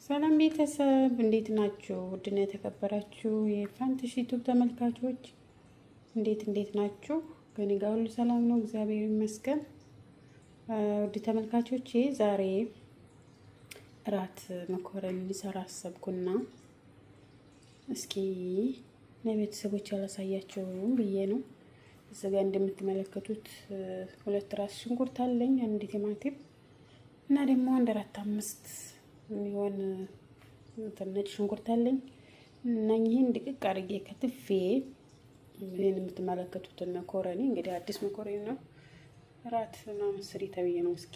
ሰላም ቤተሰብ እንዴት ናችሁ? ውድና የተከበራችሁ የፋንትሽ ዩቲዩብ ተመልካቾች እንዴት ናችሁ? ከኔ ጋር ሁሉ ሰላም ነው፣ እግዚአብሔር ይመስገን። ውድ ተመልካቾቼ ዛሬ እራት መኮረኒ ልሰራ አሰብኩና እስኪ ለቤተሰቦች ያላሳያቸውም ብዬ ነው። እዚህ ጋር እንደምትመለከቱት 2 ራስ ሽንኩርት አለኝ፣ 1 ቲማቲም እና ደግሞ 1 4 5 የሚሆን ነጭ ሽንኩርት አለኝ እና ይሄን ድቅቅ አድርጌ ከትፌ ይሄን የምትመለከቱትን መኮረኒ እንግዲህ አዲስ መኮረኒ ነው። እራት ምናምን ስሪ ተብዬ ነው። እስኪ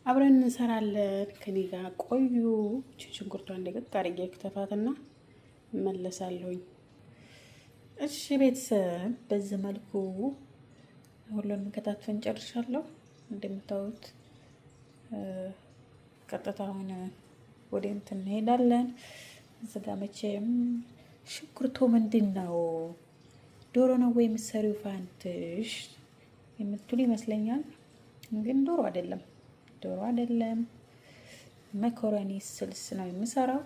አብረን እንሰራለን። ከኔ ጋር ቆዩ። ሽንኩርቷን ድቅቅ አድርጌ ከተፋትና እመለሳለሁኝ። እሺ ቤተሰብ በዚህ መልኩ ሁሉንም ከታትፈን ጨርሻለሁ። እንደምታዩት ቀጥታ አሁን ወደ እንትን እንሄዳለን። እዚህ ጋር መቼም ሽንኩርቱ ምንድን ነው ዶሮ ነው ወይ የምትሰሪው ፋንትሽ የምትሉ ይመስለኛል። ግን ዶሮ አይደለም መኮረኒ ስልስ ነው የምሰራው።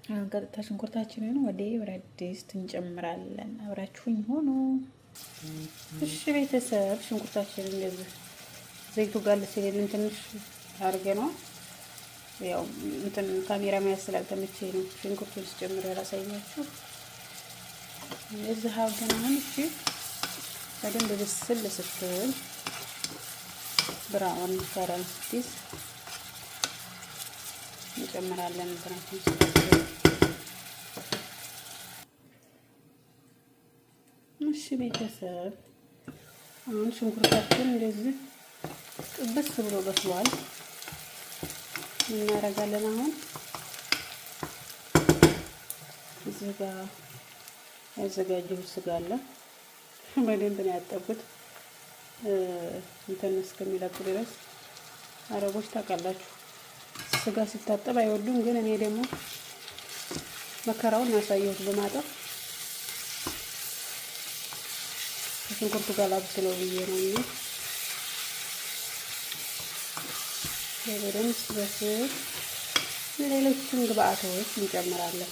አሁን ቀጥታ ሽንኩርታችንን ወደ ብረት ድስት እንጨምራለን። አብራችሁኝ ሆኖ እሺ ቤተሰብ ሽንኩርታችንን እንደዚህ ዘይቱ ጋር ሲልልን ትንሽ አድርገናል። ያው እንትን ካሜራ መያዝ ስላልተመቸኝ ነው ሽንኩርቱን ስጨምር ያላሳያችሁ። እዚህ አሁን እሺ በደንብ ብስል ስትል ብራውን ከረን ስትይዝ እንጨምራለን እንትናችን። እሺ ቤተሰብ አሁን ሽንኩርታችን እንደዚህ ጥብስ ብሎ በስሏል። እናደርጋለን አሁን እዚህ ጋር ያዘጋጀሁት ስጋ አለ። በደንብ ነው ያጠብኩት እንትን እስከሚለቁ ድረስ። አረቦች ታውቃላችሁ ስጋ ሲታጠብ አይወዱም፣ ግን እኔ ደግሞ መከራውን ያሳየሁት በማጠብ ከሽንኩርቱ ጋር ላብስለው ብዬ ነው። በደንብ ሲበስል ሌሎችም ግብአቶች እንጨምራለን።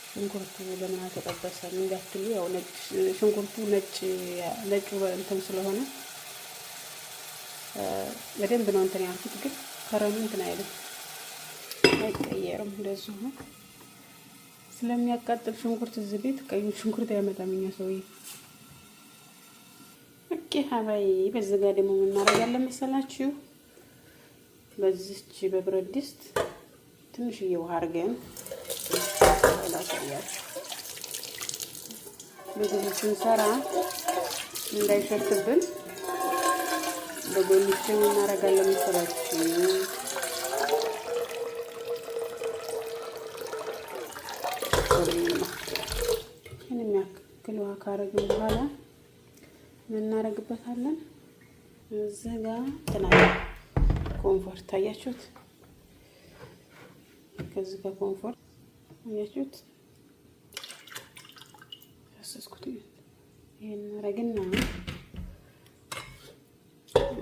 ሽንኩርቱ ለምን አልተጠበሰም እንዳትሉ፣ ያው ነጭ ሽንኩርቱ ነጭ እንትን ስለሆነ በደንብ ነው እንትን ያልኩት፣ ግን ከረኑ እንትን አይልም አይቀየርም። እንደዚሁ ስለሚያቃጥል ሽንኩርት እዚህ ቤት ቀዩ ሽንኩርት ያመጣምኛ ሰውዬ። ኦኬ ሀባይ በዚህ ጋር ደግሞ ምን እናደርጋለን መሰላችሁ? በዚህች በብረት ድስት ትንሽዬ ውሃ አድርገን ላሳያችሁ። ምግብ ስንሰራ እንዳይሸትብን በጎንችን እናደርጋለን መሰላችሁ። የሚያክል ውሃ ካረግን በኋላ ምን እናደርግበታለን? እዚህ ጋር ትናንት ኮምፎርት ታያችሁት። ከዚህ ጋር ኮምፎርት ታያችሁት ያሰስኩት ይሄን እናደርግና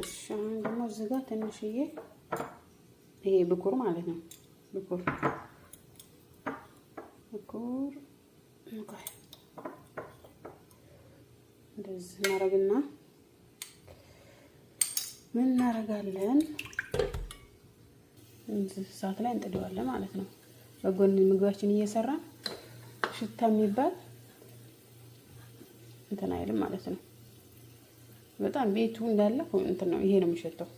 እሺ አሁን ደግሞ እዚህ ጋር ትንሽዬ ይሄ ብኩር ማለት ነው ብኩር እንደዚህ እናደርግና ምን እናደርጋለን? እዚህ ሰዓት ላይ እንጥደዋለን ማለት ነው። በጎን ምግባችን እየሰራን ሽታ የሚባል እንትን አይልም ማለት ነው። በጣም ቤቱ እንዳለ እንትን ነው። ይሄ ነው የሚሸተው።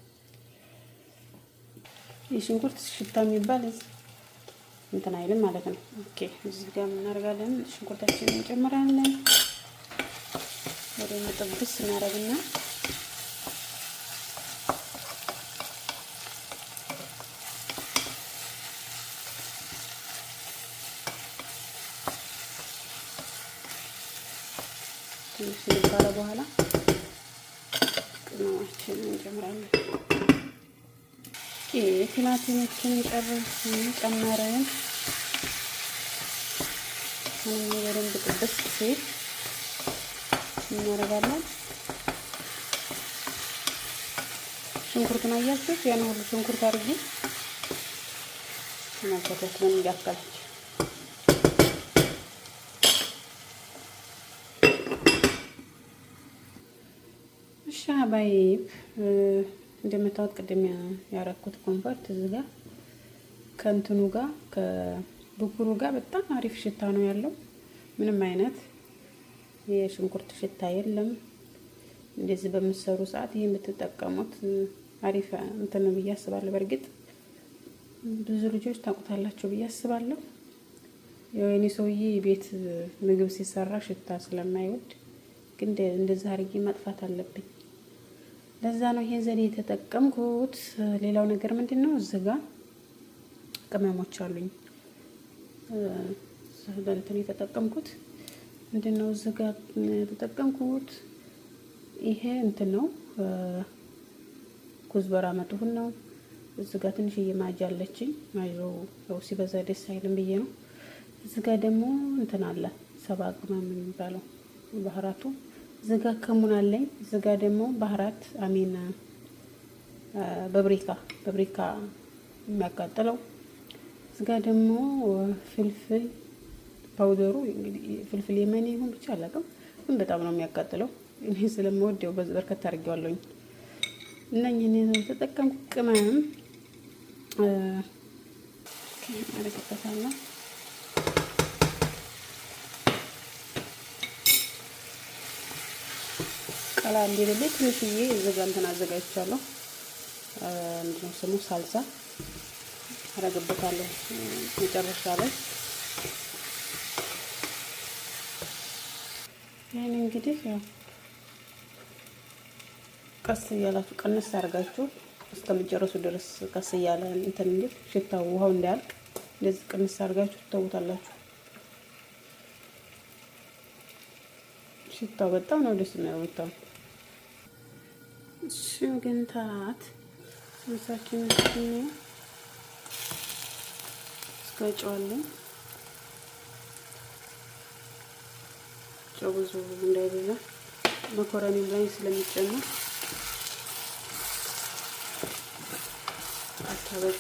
የሽንኩርት ሽታ የሚባል እንትን አይልም ማለት ነው። ኦኬ እዚህ ጋር ምን እናደርጋለን? ሽንኩርታችንን እንጨምራለን። ወደ ጥብስ እናደርግና ትንሽ ካለ በኋላ ቅመማችንን እንጨምራለን። ቲማቲሞችን ጨመርን። በደንብ ጥብስ ሲል እናደርጋለን። ሽንኩርቱን አያችሁት? ያን ሁሉ ሽንኩርት አድርጌ ተመልከቱት ምን እንዳከለች። እሺ አባይብ እንደምታውቁት ቅድም ያረኩት ኮንፈርት እዚህ ጋር ከእንትኑ ጋር ከብኩሩ ጋር በጣም አሪፍ ሽታ ነው ያለው። ምንም አይነት የሽንኩርት ሽታ የለም። እንደዚህ በምትሰሩ ሰዓት ይሄን ብትጠቀሙት አሪፍ እንትን ነው ብዬ አስባለሁ። በእርግጥ ብዙ ልጆች ታውቁታላችሁ ብዬ አስባለሁ። ያው የኔ ሰውዬ ቤት ምግብ ሲሰራ ሽታ ስለማይወድ ግን እንደዛ አድርጌ ማጥፋት አለብኝ። ለዛ ነው ይሄን ዘዴ የተጠቀምኩት። ሌላው ነገር ምንድነው? እዚህ ጋር ቅመሞች አሉኝ። እንትን የተጠቀምኩት ምንድነው? እዚህ ጋር የተጠቀምኩት ይሄ እንትን ነው፣ ኩዝበራ መጥሁን ነው። እዚህ ጋር ትንሽዬ ማጅ አለችኝ። ማጅው ያው ሲበዛ ደስ አይልም ብዬ ነው። እዚህ ጋር ደግሞ እንትን አለ፣ ሰባ ቅመም የሚባለው ባህራቱ። እዚህ ጋር ከሙን አለኝ። እዚህ ጋር ደግሞ ባህራት አሚን በብሪካ የሚያቃጥለው። እዚህ ጋር ደግሞ ፍልፍል ፓውደሩ፣ እንግዲህ ፍልፍል የመኔ ይሁን ብቻ አላውቅም፣ ግን በጣም ነው የሚያቃጥለው። እኔ ስለምወደው በርከት አድርጌዋለሁኝ። እነኝህን የተጠቀምኩት ቅመም አረግበታለሁ። ቀላ እንዲልልኝ ትንሽዬ እዚህ ጋር እንትን አዘጋጅቻለሁ። ምንድነው ስሙ? ሳልሳ አረግበታለሁ መጨረሻ ላይ። ይሄን እንግዲህ ያው ቀስ እያላችሁ ቀንስ አድርጋችሁ እስከምጨርሱ ድረስ ቀስ እያለ እንትን እንዴ ሽታው ውሃው እንዳያልቅ እንደዚህ ቀንስ አድርጋችሁ ትተውታላችሁ። ሽታው በጣም ነው ደስ የሚለው ብታው። እሺ ግን ታት ምሳችን ነው እስከጨዋለን። ጨው ብዙ እንዳይበዛ መኮረኒ ላይ ስለሚጨመር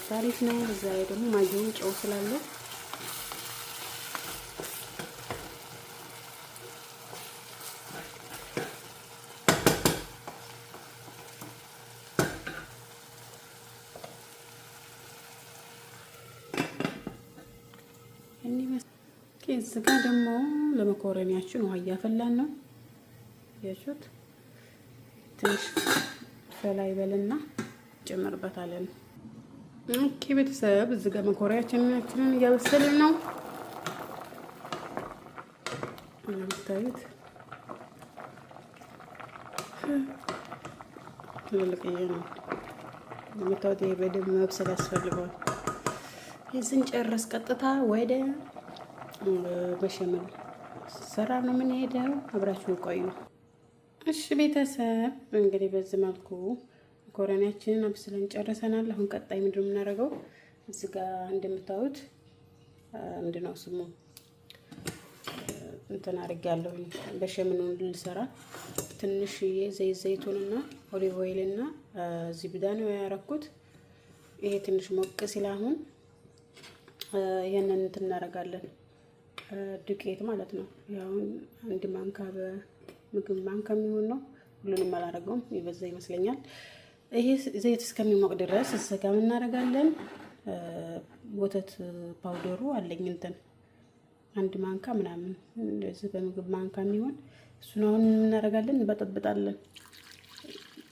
ታሪፍ ነው። እዛ ላይ ደግሞ ማጂውን ጨው ስላለው እዚህ ጋር ደግሞ ለመኮረኒያችን ውሃ እያፈላን ነው። ያችሁት ትንሽ ፈላ ይበልና ጨምርበታለን። ኦኬ ቤተሰብ እዚህ ጋር መኮረኒያችንን እያበሰልን ነው። እንደምታዩት ትልልቅዬ ነው። እንደምታዩት ይሄ በደንብ መብሰል ያስፈልገዋል። የዚህን ጨርስ ቀጥታ ወደ በሸመል ሰራ ነው የምንሄደው። አብራችሁ ቆዩ። እሺ ቤተሰብ እንግዲህ በዚህ መልኩ መኮረኒያችንን አብስለን ጨርሰናል። አሁን ቀጣይ ምንድነው የምናደርገው? እዚህ ጋር እንደምታዩት ምንድነው ስሙ እንትን አድርጌያለሁ። በሸምኑን ልሰራ ትንሽ ዘይቱንና ኦሊቭ ኦይልና ዚብዳ ነው ያደረኩት። ይሄ ትንሽ ሞቅ ሲል አሁን ይሄንን እንትን እናደርጋለን። ዱቄት ማለት ነው። ያው አንድ ማንካ በምግብ ማንካ የሚሆን ነው። ሁሉንም አላደርገውም፣ ይበዛ ይመስለኛል። ይሄ ዘይት እስከሚሞቅ ድረስ እዚህ ጋር እናደርጋለን። ወተት ፓውደሩ አለኝ እንትን አንድ ማንካ ምናምን እንደዚህ በምግብ ማንካ የሚሆን እሱን አሁን እናደርጋለን፣ እንበጠብጣለን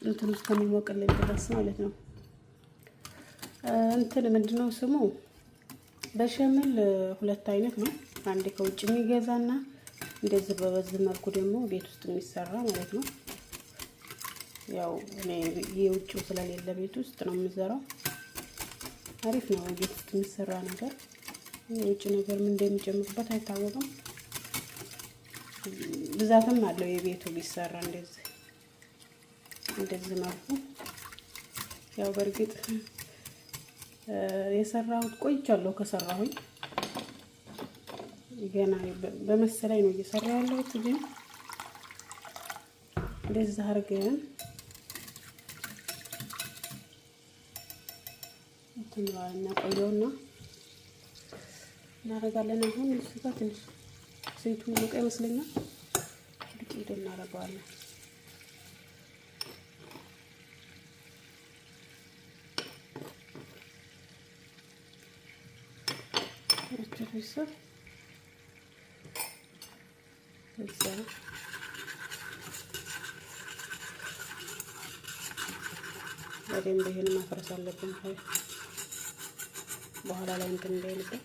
እንትን እስከሚሞቅልን ድረስ ማለት ነው። እንትን ምንድነው ስሙ? በሸመል ሁለት አይነት ነው። አንድ ከውጭ የሚገዛና እንደዚህ በበዚህ መልኩ ደግሞ ቤት ውስጥ የሚሰራ ማለት ነው። ያው እኔ የውጭው ስለሌለ ቤት ውስጥ ነው የምሰራው። አሪፍ ነው ቤት ውስጥ የሚሰራ ነገር። የውጭ ነገር ምን እንደሚጨምሩበት አይታወቅም። ብዛትም አለው የቤቱ ቢሰራ እንደዚህ መልኩ። ያው በእርግጥ የሰራሁት ቆይቻለሁ ከሰራሁኝ ገና በመሰለኝ ነው እየሰራሁ ያለሁት። ግን እንደዛ አድርገን እንትንዋልና ቆየውና እናደርጋለን። አሁን እዚህ ጋር ትንሽ ዘይቱ ሙቀ ይመስለኛል። ዱቄት እናደርገዋለን። እዚህ በደንብ ይሄን ማፍረስ አለብን በኋላ ላይ እንትን እንዳይልብን።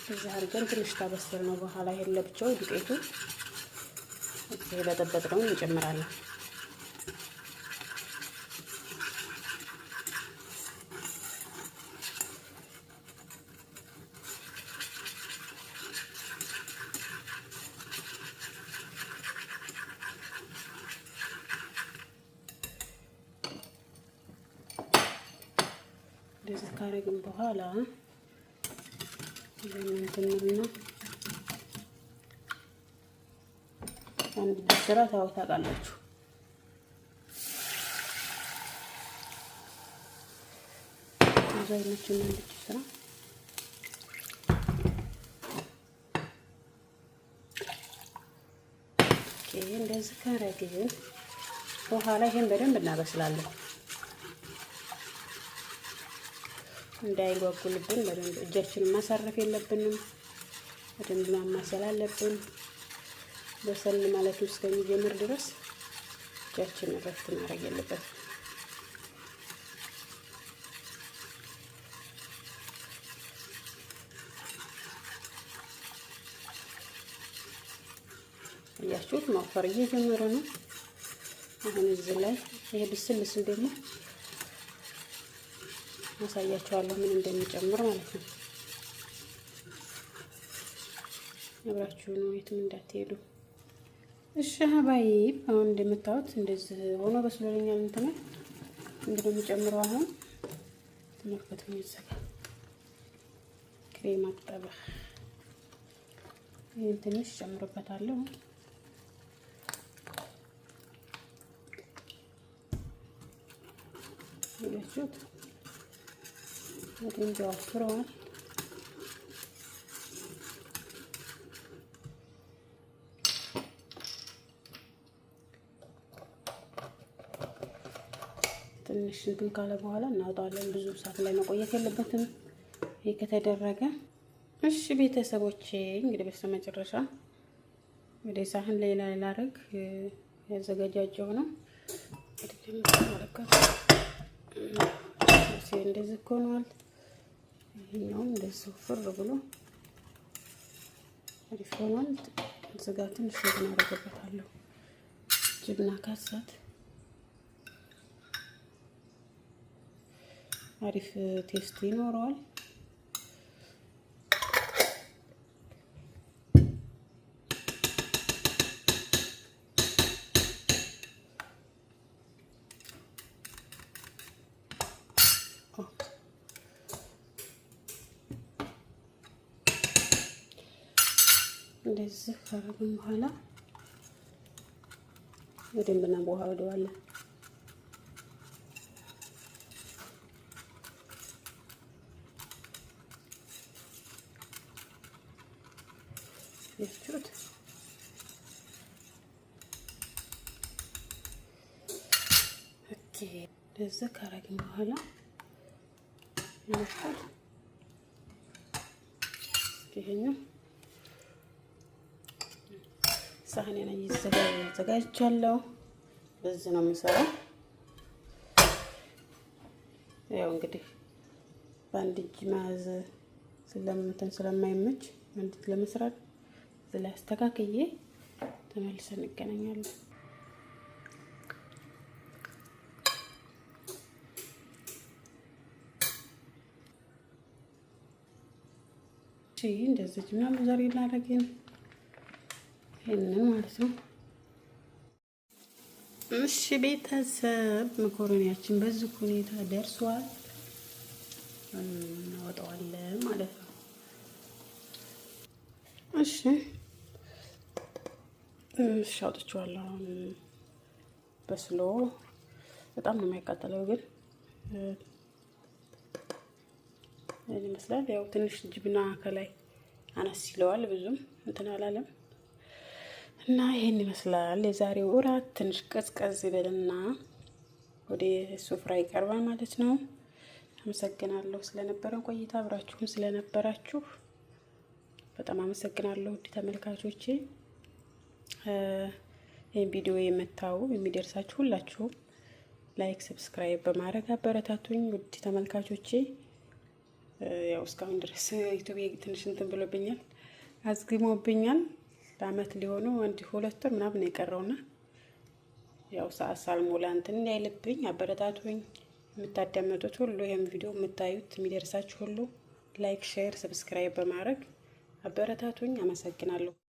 እዚህ አድርገን ትንሽ ታበስል ነው። በኋላ ይሄን ለብቻው ዱቄቱ የበጠበጥነውን እንጨምራለን። እንደዚህ ካረግን በኋላ እንትንልና አንድ ስራ ታውቃላችሁ። ዘይቶችን አንድ ስራ እንደዚህ ካረግን በኋላ ይሄን በደንብ እናበስላለን። እንዳይጓጉልብን በደንብ እጃችንን ማሳረፍ የለብንም። በደንብ ማማሰል አለብን። በሰል ማለት እስከሚጀምር ድረስ እጃችንን ረፍት ማድረግ የለበትም። እያችሁት ማፈር እየጀመረ ነው። አሁን እዚህ ላይ ይሄ ብስል ደግሞ አሳያችኋለሁ ምን እንደሚጨምር ማለት ነው። አብራችሁ ነው የትም እንዳትሄዱ እሺ። ሀባይብ አሁን እንደምታዩት እንደዚህ ሆኖ በስሎልኛል። እንትን እንግዲህ የሚጨምረው አሁን ተመልከቱ። ይዘጋ ክሬም አጠባ ይሄን ትንሽ ጨምርበታለሁ። ይላችሁት ወደን ጃፍሯል። ትንሽ እንትን ካለ በኋላ እናወጣዋለን። ብዙ ሰዓት ላይ መቆየት የለበትም ይሄ ከተደረገ። እሺ ቤተሰቦቼ እንግዲህ በስተመጨረሻ ወደ ሳህን ላይ ላደርግ ያዘጋጃጀው ነው። እንደዚህ ሆኗል። ይሄኛው እንደዚህ ፍር ብሎ አሪፍ ሆኗል። እዚህ ጋር ትንሽ እናደርግበታለሁ ጅብና ካሳት አሪፍ ቴስት ይኖረዋል። እንደዚህ ካረግን በኋላ በደንብ እናዋህደዋለን። ያችሁት ኦኬ። እንደዚህ ካረግን በኋላ ይሄኛው ሳህኔን አዘጋጅቻለሁ። በዚህ ነው የምሰራው። ያው እንግዲህ በአንድ እጅ መያዝ ስለማይመች አንድ እጅ ለመስራት እዚህ ላይ አስተካክዬ ተመልሰን እንገናኛለን። እሺ እንደዚህ ምናምን ዛሬ ላደርግን ይሄንን ማለት ነው። እሺ ቤተሰብ መኮረኒያችን በዚህ ሁኔታ ደርሷል። እናወጣዋለን ማለት ነው። እሺ አውጥቼዋለሁ። አሁን በስሎ በጣም ነው የሚያቃጥለው፣ ግን ይሄን ይመስላል። ያው ትንሽ ጅብና ከላይ አነስ ይለዋል፣ ብዙም እንትን አላለም እና ይሄን ይመስላል የዛሬው እራት። ትንሽ ቀዝቀዝ ይበልና ወደ ሱፍራ ይቀርባል ማለት ነው። አመሰግናለሁ ስለነበረን ቆይታ፣ አብራችሁን ስለነበራችሁ በጣም አመሰግናለሁ ውድ ተመልካቾቼ። ይህን ቪዲዮ የምታዩ የሚደርሳችሁ ሁላችሁም ላይክ፣ ሰብስክራይብ በማድረግ አበረታቱኝ ውድ ተመልካቾቼ። ያው እስካሁን ድረስ ዩቲዩብ ትንሽ እንትን ብሎብኛል፣ አዝግሞብኛል። በአመት ሊሆነው 1-2 ወር ምናምን የቀረውና ያው ሰዓት ሳልሞላ እንትን እንዳይልብኝ አበረታቱኝ። የምታዳመጡት ሁሉ ይሄን ቪዲዮ የምታዩት የሚደርሳችሁ ሁሉ ላይክ፣ ሼር፣ ሰብስክራይብ በማድረግ አበረታቱኝ። አመሰግናለሁ።